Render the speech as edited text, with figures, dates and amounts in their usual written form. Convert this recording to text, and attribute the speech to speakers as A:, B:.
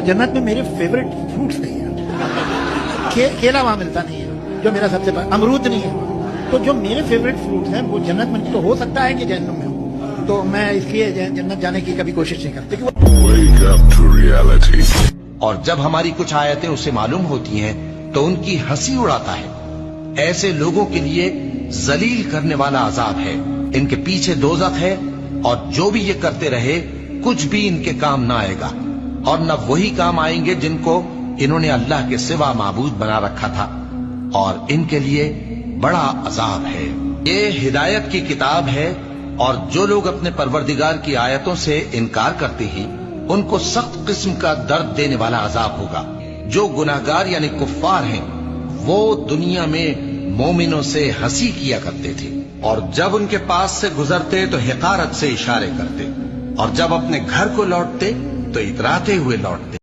A: जन्नत में मेरे फेवरेट फ्रूट्स नहीं है, केला वहां मिलता नहीं है जो मेरा सबसे अमरूद नहीं है। तो जो मेरे फेवरेट फ्रूट्स हैं वो जन्नत में तो हो सकता है कि जहन्नुम में हो, तो मैं इसलिए जन्नत जाने की कभी कोशिश नहीं करती।
B: Wake up to reality.
C: और जब हमारी कुछ आयतें उसे मालूम होती हैं तो उनकी हंसी उड़ाता है। ऐसे लोगों के लिए जलील करने वाला अजाब है, इनके पीछे दोज़ख है और जो भी ये करते रहे कुछ भी इनके काम ना आएगा और न वही काम आएंगे जिनको इन्होंने अल्लाह के सिवा माबूद बना रखा था, और इनके लिए बड़ा अजाब है। ये हिदायत की किताब है और जो लोग अपने परवरदिगार की आयतों से इनकार करते हैं उनको सख्त किस्म का दर्द देने वाला अजाब होगा। जो गुनाहगार यानी कुफ्फार हैं वो दुनिया में मोमिनों से हंसी किया करते थे और जब उनके पास से गुजरते तो हिकारत से इशारे करते और जब अपने घर को लौटते तो इतराते हुए लौटते।